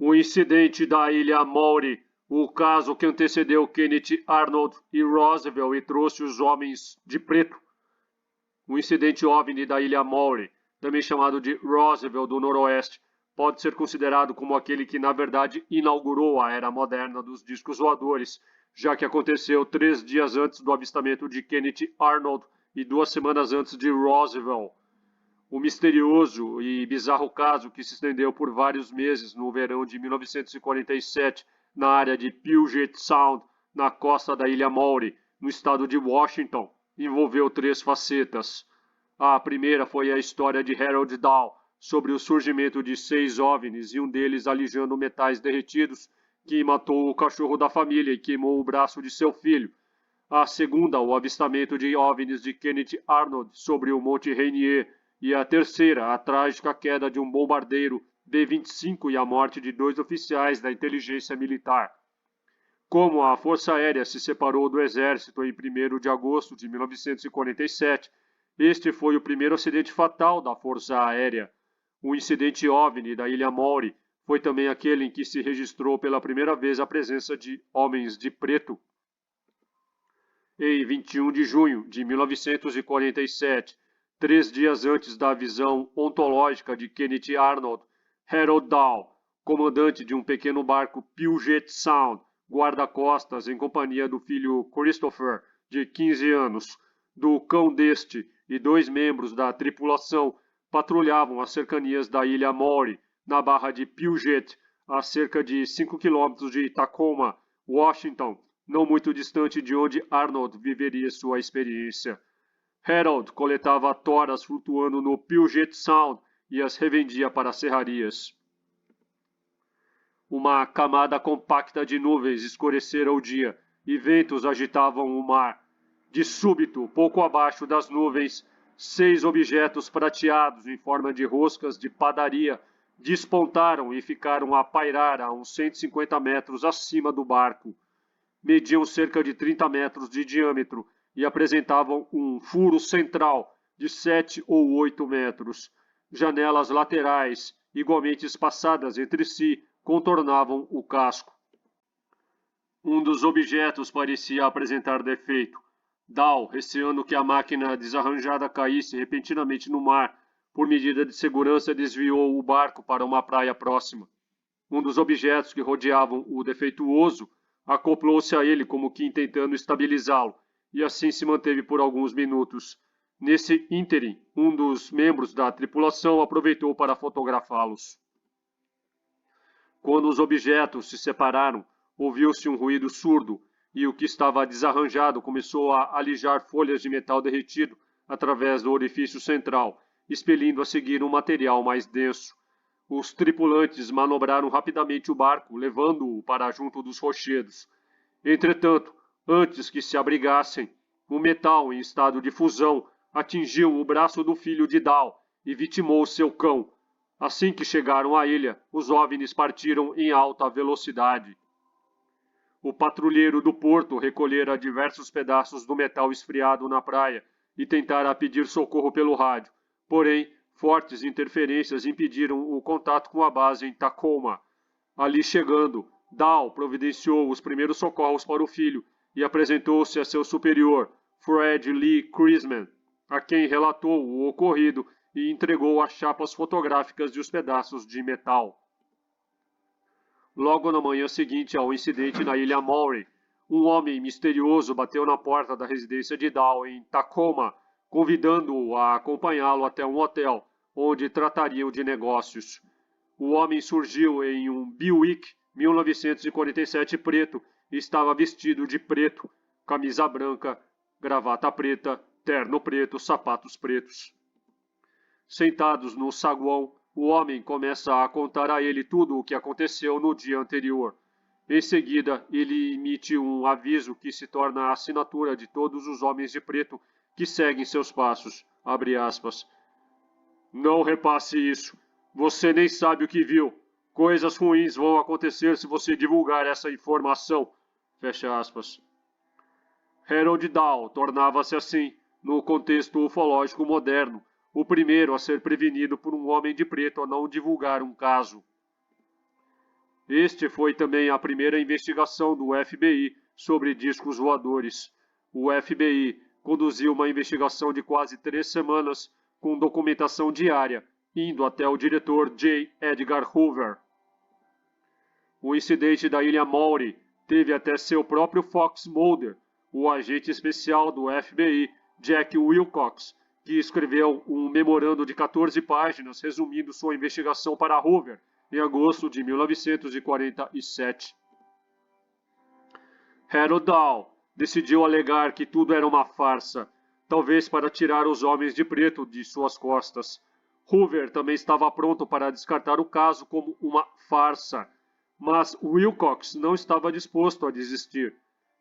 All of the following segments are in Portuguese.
O incidente da Ilha Maury, o caso que antecedeu Kenneth Arnold e Roosevelt e trouxe os homens de preto. O incidente OVNI da Ilha Maury, também chamado de Roosevelt do Noroeste, pode ser considerado como aquele que, na verdade, inaugurou a era moderna dos discos voadores, já que aconteceu 3 dias antes do avistamento de Kenneth Arnold e 2 semanas antes de Roosevelt. O misterioso e bizarro caso que se estendeu por vários meses no verão de 1947 na área de Puget Sound, na costa da Ilha Maury, no estado de Washington, envolveu 3 facetas. A primeira foi a história de Harold Dahl sobre o surgimento de 6 OVNIs e um deles alijando metais derretidos que matou o cachorro da família e queimou o braço de seu filho. A segunda, o avistamento de OVNIs de Kenneth Arnold sobre o Monte Rainier, e a terceira, a trágica queda de um bombardeiro B-25 e a morte de 2 oficiais da inteligência militar. Como a Força Aérea se separou do Exército em 1º de agosto de 1947, este foi o primeiro acidente fatal da Força Aérea. O incidente OVNI da Ilha Maury foi também aquele em que se registrou pela primeira vez a presença de homens de preto. Em 21 de junho de 1947, 3 dias antes da visão ontológica de Kenneth Arnold, Harold Dahl, comandante de um pequeno barco Puget Sound, guarda-costas em companhia do filho Christopher, de 15 anos, do cão deste e 2 membros da tripulação, patrulhavam as cercanias da Ilha Maury, na barra de Puget, a cerca de 5 quilômetros de Tacoma, Washington, não muito distante de onde Arnold viveria sua experiência. Harold coletava toras flutuando no Puget Sound e as revendia para serrarias. Uma camada compacta de nuvens escurecera o dia e ventos agitavam o mar. De súbito, pouco abaixo das nuvens, 6 objetos prateados em forma de roscas de padaria despontaram e ficaram a pairar a uns 150 metros acima do barco. Mediam cerca de 30 metros de diâmetro e apresentavam um furo central de 7 ou 8 metros. Janelas laterais, igualmente espaçadas entre si, contornavam o casco. Um dos objetos parecia apresentar defeito. Dahl, receando que a máquina desarranjada caísse repentinamente no mar, por medida de segurança desviou o barco para uma praia próxima. Um dos objetos que rodeavam o defeituoso acoplou-se a ele como que tentando estabilizá-lo, e assim se manteve por alguns minutos. Nesse ínterim, um dos membros da tripulação aproveitou para fotografá-los. Quando os objetos se separaram, ouviu-se um ruído surdo, e o que estava desarranjado começou a alijar folhas de metal derretido através do orifício central, expelindo a seguir um material mais denso. Os tripulantes manobraram rapidamente o barco, levando-o para junto dos rochedos. Entretanto, antes que se abrigassem, o metal em estado de fusão atingiu o braço do filho de Dahl e vitimou seu cão. Assim que chegaram à ilha, os OVNIs partiram em alta velocidade. O patrulheiro do porto recolhera diversos pedaços do metal esfriado na praia e tentara pedir socorro pelo rádio. Porém, fortes interferências impediram o contato com a base em Tacoma. Ali chegando, Dahl providenciou os primeiros socorros para o filho e apresentou-se a seu superior, Fred Lee Crisman, a quem relatou o ocorrido e entregou as chapas fotográficas e os pedaços de metal. Logo na manhã seguinte ao incidente na Ilha Maury, um homem misterioso bateu na porta da residência de Dahl em Tacoma, convidando-o a acompanhá-lo até um hotel, onde tratariam de negócios. O homem surgiu em um Buick 1947 preto e estava vestido de preto, camisa branca, gravata preta, terno preto, sapatos pretos. Sentados no saguão, o homem começa a contar a ele tudo o que aconteceu no dia anterior. Em seguida, ele emite um aviso que se torna a assinatura de todos os homens de preto que seguem seus passos. Abre aspas. Não repasse isso. Você nem sabe o que viu. Coisas ruins vão acontecer se você divulgar essa informação. Fecha aspas. Harold Dahl tornava-se assim, no contexto ufológico moderno, o primeiro a ser prevenido por um homem de preto a não divulgar um caso. Este foi também a primeira investigação do FBI sobre discos voadores. O FBI conduziu uma investigação de quase 3 semanas com documentação diária, indo até o diretor J. Edgar Hoover. O incidente da Ilha Maury teve até seu próprio Fox Mulder, o agente especial do FBI, Jack Wilcox, que escreveu um memorando de 14 páginas resumindo sua investigação para Hoover em agosto de 1947. Harold Dahl decidiu alegar que tudo era uma farsa, talvez para tirar os homens de preto de suas costas. Hoover também estava pronto para descartar o caso como uma farsa, mas Wilcox não estava disposto a desistir.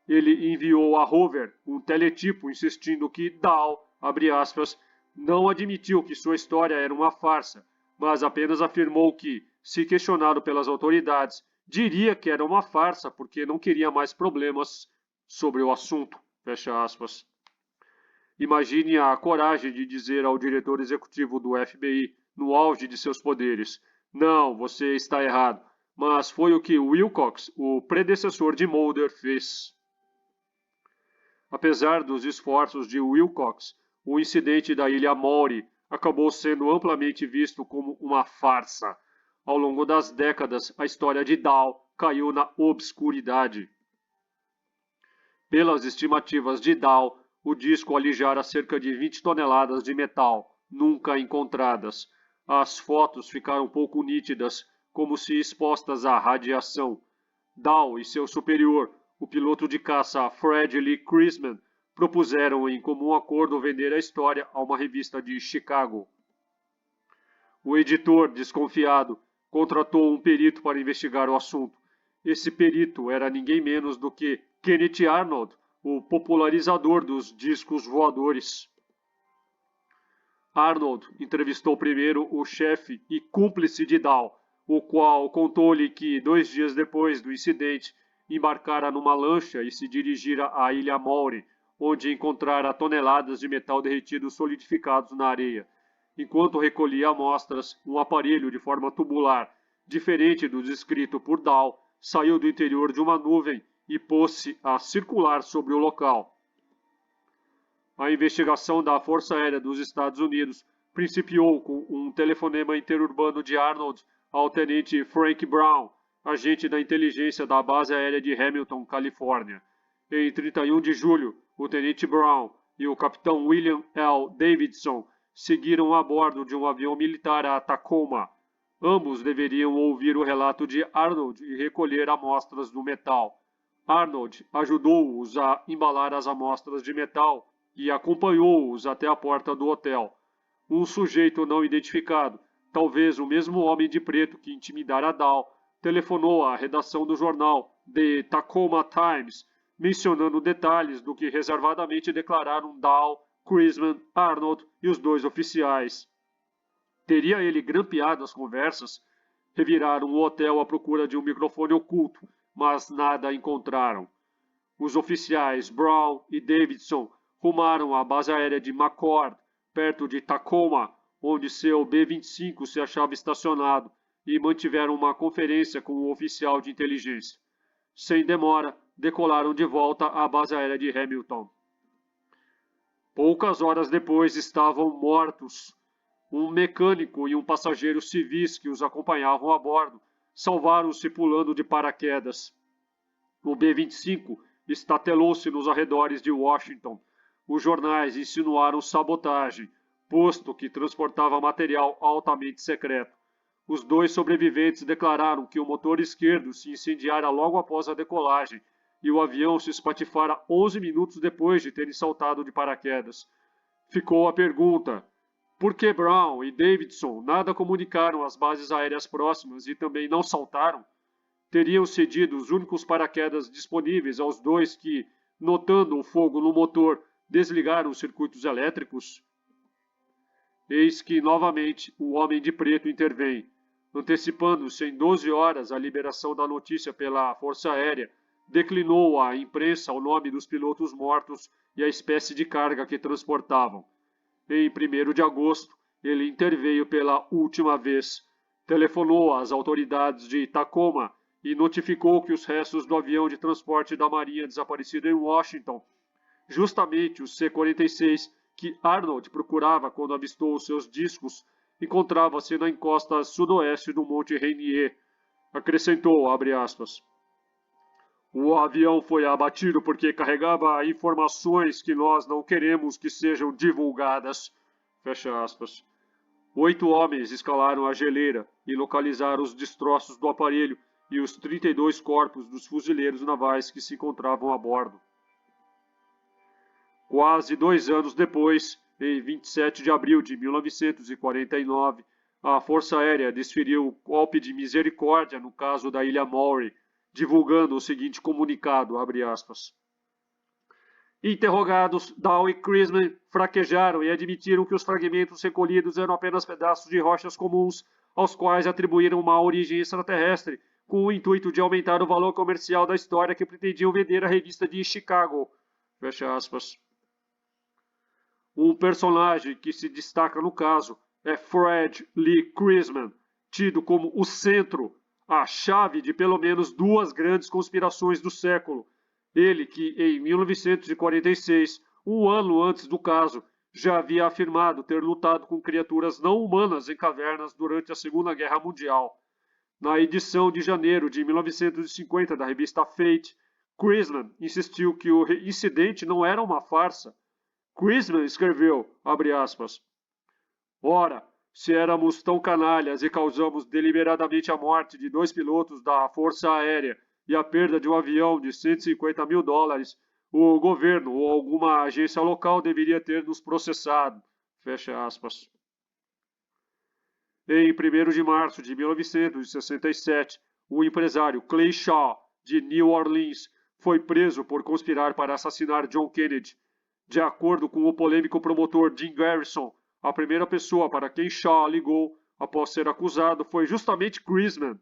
Ele enviou a Hoover um teletipo insistindo que Dahl, abre aspas, não admitiu que sua história era uma farsa, mas apenas afirmou que, se questionado pelas autoridades, diria que era uma farsa porque não queria mais problemas sobre o assunto. Fecha aspas. Imagine a coragem de dizer ao diretor executivo do FBI, no auge de seus poderes, não, você está errado, mas foi o que Wilcox, o predecessor de Mulder, fez. Apesar dos esforços de Wilcox, o incidente da Ilha Maury acabou sendo amplamente visto como uma farsa. Ao longo das décadas, a história de Dahl caiu na obscuridade. Pelas estimativas de Dahl, o disco alijara cerca de 20 toneladas de metal, nunca encontradas. As fotos ficaram pouco nítidas, como se expostas à radiação. Dahl e seu superior, o piloto de caça Fred Lee Chrisman, propuseram em comum acordo vender a história a uma revista de Chicago. O editor, desconfiado, contratou um perito para investigar o assunto. Esse perito era ninguém menos do que Kenneth Arnold, o popularizador dos discos voadores. Arnold entrevistou primeiro o chefe e cúmplice de Dahl, o qual contou-lhe que 2 dias depois do incidente embarcara numa lancha e se dirigira à Ilha Maury, onde encontrara toneladas de metal derretido solidificados na areia. Enquanto recolhia amostras, um aparelho de forma tubular, diferente do descrito por Dahl, saiu do interior de uma nuvem e pôs-se a circular sobre o local. A investigação da Força Aérea dos Estados Unidos principiou com um telefonema interurbano de Arnold ao tenente Frank Brown, agente da inteligência da base aérea de Hamilton, Califórnia. Em 31 de julho, o tenente Brown e o capitão William L. Davidson seguiram a bordo de um avião militar a Tacoma. Ambos deveriam ouvir o relato de Arnold e recolher amostras do metal. Arnold ajudou-os a embalar as amostras de metal e acompanhou-os até a porta do hotel. Um sujeito não identificado, talvez o mesmo homem de preto que intimidara Dahl, telefonou à redação do jornal The Tacoma Times, mencionando detalhes do que reservadamente declararam Dahl, Chrisman, Arnold e os 2 oficiais. Teria ele grampeado as conversas? Reviraram o hotel à procura de um microfone oculto, mas nada encontraram. Os oficiais Brown e Davidson rumaram à base aérea de McCord, perto de Tacoma, onde seu B-25 se achava estacionado, e mantiveram uma conferência com o oficial de inteligência. Sem demora, decolaram de volta à base aérea de Hamilton. Poucas horas depois estavam mortos. Um mecânico e um passageiro civis que os acompanhavam a bordo salvaram-se pulando de paraquedas. O B-25 estatelou-se nos arredores de Washington. Os jornais insinuaram sabotagem, posto que transportava material altamente secreto. Os 2 sobreviventes declararam que o motor esquerdo se incendiara logo após a decolagem e o avião se espatifara 11 minutos depois de terem saltado de paraquedas. Ficou a pergunta: por que Brown e Davidson nada comunicaram às bases aéreas próximas e também não saltaram? Teriam cedido os únicos paraquedas disponíveis aos 2 que, notando o fogo no motor, desligaram os circuitos elétricos? Eis que, novamente, o homem de preto intervém, antecipando-se em 12 horas a liberação da notícia pela Força Aérea, declinou à imprensa o nome dos pilotos mortos e a espécie de carga que transportavam. Em 1º de agosto, ele interveio pela última vez, telefonou às autoridades de Tacoma e notificou que os restos do avião de transporte da Marinha desaparecido em Washington, justamente o C-46 que Arnold procurava quando avistou os seus discos, encontrava-se na encosta sudoeste do Monte Rainier. Acrescentou, abre aspas, o avião foi abatido porque carregava informações que nós não queremos que sejam divulgadas. Fecha aspas. 8 homens escalaram a geleira e localizaram os destroços do aparelho e os 32 corpos dos fuzileiros navais que se encontravam a bordo. Quase 2 anos depois, em 27 de abril de 1949, a Força Aérea desferiu golpe de misericórdia no caso da Ilha Maury, divulgando o seguinte comunicado, abre aspas. Interrogados, Dow e Crisman fraquejaram e admitiram que os fragmentos recolhidos eram apenas pedaços de rochas comuns, aos quais atribuíram uma origem extraterrestre, com o intuito de aumentar o valor comercial da história que pretendiam vender à revista de Chicago. Fecha aspas. Um personagem que se destaca no caso é Fred Lee Crisman, tido como o centro, a chave de pelo menos 2 grandes conspirações do século. Ele que, em 1946, um ano antes do caso, já havia afirmado ter lutado com criaturas não humanas em cavernas durante a Segunda Guerra Mundial. Na edição de janeiro de 1950 da revista Fate, Crisman insistiu que o incidente não era uma farsa. Crisman escreveu, abre aspas, ora, se éramos tão canalhas e causamos deliberadamente a morte de 2 pilotos da Força Aérea e a perda de um avião de $150 mil, o governo ou alguma agência local deveria ter nos processado. Fecha aspas. Em 1º de março de 1967, o empresário Clay Shaw, de New Orleans, foi preso por conspirar para assassinar John Kennedy. De acordo com o polêmico promotor Jim Garrison, a primeira pessoa para quem Shaw ligou após ser acusado foi justamente Crisman.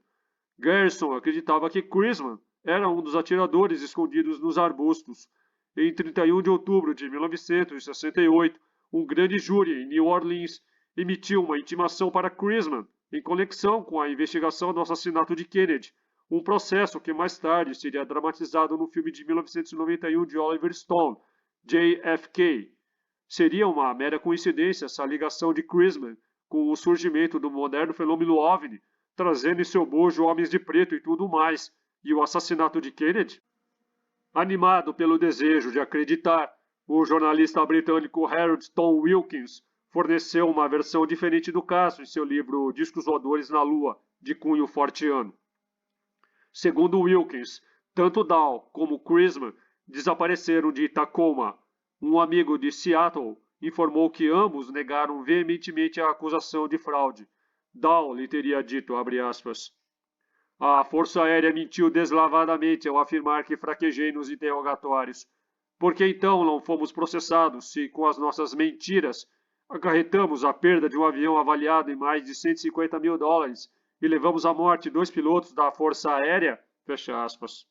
Garrison acreditava que Crisman era um dos atiradores escondidos nos arbustos. Em 31 de outubro de 1968, um grande júri em New Orleans emitiu uma intimação para Crisman em conexão com a investigação do assassinato de Kennedy, um processo que mais tarde seria dramatizado no filme de 1991 de Oliver Stone, JFK. Seria uma mera coincidência essa ligação de Crisman com o surgimento do moderno fenômeno OVNI, trazendo em seu bojo homens de preto e tudo mais, e o assassinato de Kennedy? Animado pelo desejo de acreditar, o jornalista britânico Harold Tom Wilkins forneceu uma versão diferente do caso em seu livro Discos Voadores na Lua, de cunho forteano. Segundo Wilkins, tanto Dow como Crisman desapareceram de Tacoma. Um amigo de Seattle informou que ambos negaram veementemente a acusação de fraude. Dow lhe teria dito, abre aspas, a Força Aérea mentiu deslavadamente ao afirmar que fraquejei nos interrogatórios. Por que então não fomos processados se, com as nossas mentiras, acarretamos a perda de um avião avaliado em mais de $150 mil e levamos à morte 2 pilotos da Força Aérea? Fecha aspas.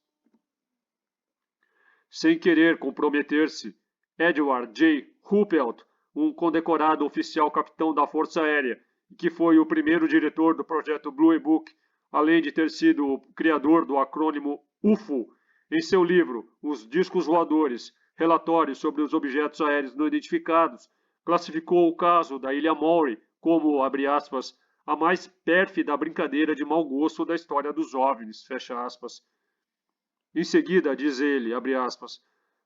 Sem querer comprometer-se, Edward J. Ruppelt, um condecorado oficial capitão da Força Aérea, que foi o primeiro diretor do projeto Blue Book, além de ter sido o criador do acrônimo UFO, em seu livro Os Discos Voadores, Relatórios sobre os Objetos Aéreos Não Identificados, classificou o caso da Ilha Maury como, abre aspas, a mais pérfida brincadeira de mau gosto da história dos OVNIs, fecha aspas. Em seguida, diz ele, abre aspas,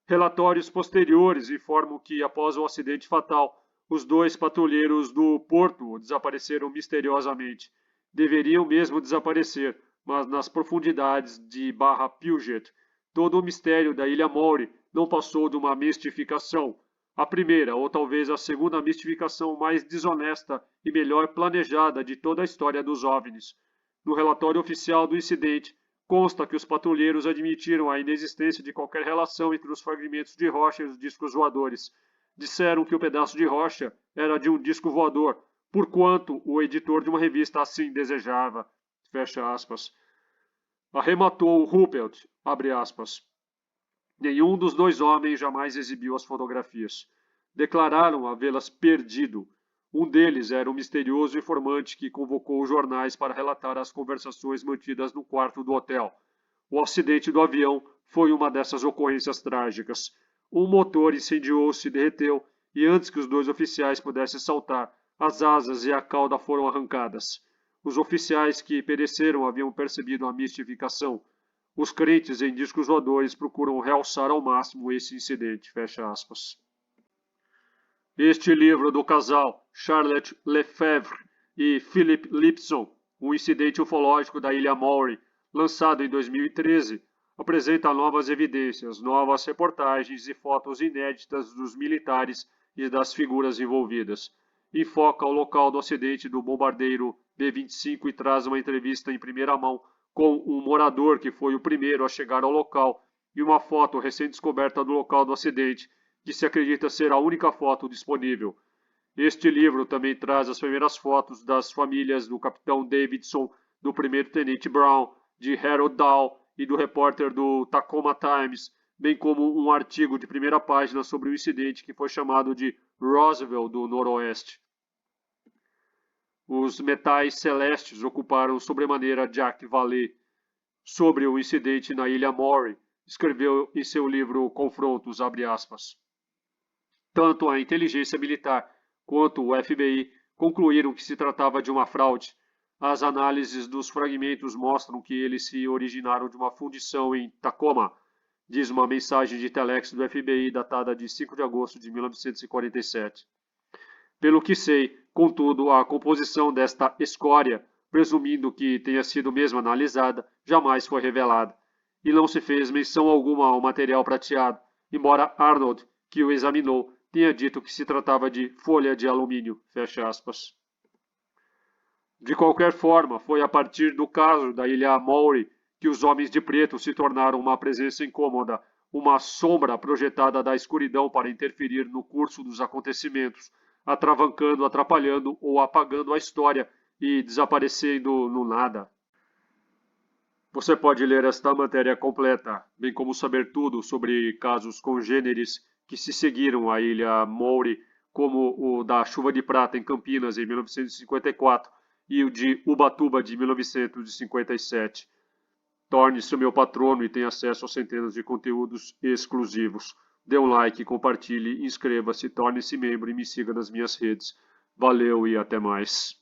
relatórios posteriores informam que, após o acidente fatal, os 2 patrulheiros do porto desapareceram misteriosamente. Deveriam mesmo desaparecer, mas nas profundidades de Barra Puget, todo o mistério da Ilha Maury não passou de uma mistificação. A primeira, ou talvez a segunda mistificação mais desonesta e melhor planejada de toda a história dos OVNIs. No relatório oficial do incidente, consta que os patrulheiros admitiram a inexistência de qualquer relação entre os fragmentos de rocha e os discos voadores. Disseram que o pedaço de rocha era de um disco voador, porquanto o editor de uma revista assim desejava. Fecha aspas. Arrematou Ruppelt, abre aspas. Nenhum dos 2 homens jamais exibiu as fotografias. Declararam havê-las perdido. Um deles era um misterioso informante que convocou os jornais para relatar as conversações mantidas no quarto do hotel. O acidente do avião foi uma dessas ocorrências trágicas. Um motor incendiou-se e derreteu, e antes que os dois oficiais pudessem saltar, as asas e a cauda foram arrancadas. Os oficiais que pereceram haviam percebido a mistificação. Os crentes em discos voadores procuram realçar ao máximo esse incidente. Fecha aspas. Este livro do casal Charlotte Lefebvre e Philip Lipson, O Incidente Ufológico da Ilha Maury, lançado em 2013, apresenta novas evidências, novas reportagens e fotos inéditas dos militares e das figuras envolvidas. Enfoca o local do acidente do bombardeiro B-25 e traz uma entrevista em primeira mão com um morador que foi o primeiro a chegar ao local e uma foto recém-descoberta do local do acidente, que se acredita ser a única foto disponível. Este livro também traz as primeiras fotos das famílias do capitão Davidson, do primeiro-tenente Brown, de Harold Dahl e do repórter do Tacoma Times, bem como um artigo de primeira página sobre o incidente que foi chamado de Roswell do Noroeste. Os metais celestes ocuparam sobremaneira Jack Vallée. Sobre o incidente na Ilha Maury, escreveu em seu livro Confrontos, abre aspas. Tanto a inteligência militar quanto o FBI concluíram que se tratava de uma fraude. As análises dos fragmentos mostram que eles se originaram de uma fundição em Tacoma, diz uma mensagem de telex do FBI datada de 5 de agosto de 1947. Pelo que sei, contudo, a composição desta escória, presumindo que tenha sido mesmo analisada, jamais foi revelada, e não se fez menção alguma ao material prateado, embora Arnold, que o examinou, tenha dito que se tratava de folha de alumínio. Fecha aspas. De qualquer forma, foi a partir do caso da Ilha Maury que os homens de preto se tornaram uma presença incômoda, uma sombra projetada da escuridão para interferir no curso dos acontecimentos, atravancando, atrapalhando ou apagando a história e desaparecendo no nada. Você pode ler esta matéria completa, bem como saber tudo sobre casos congêneres que se seguiram à Ilha Maury, como o da Chuva de Prata em Campinas em 1954 e o de Ubatuba de 1957. Torne-se meu patrono e tenha acesso a centenas de conteúdos exclusivos. Dê um like, compartilhe, inscreva-se, torne-se membro e me siga nas minhas redes. Valeu e até mais.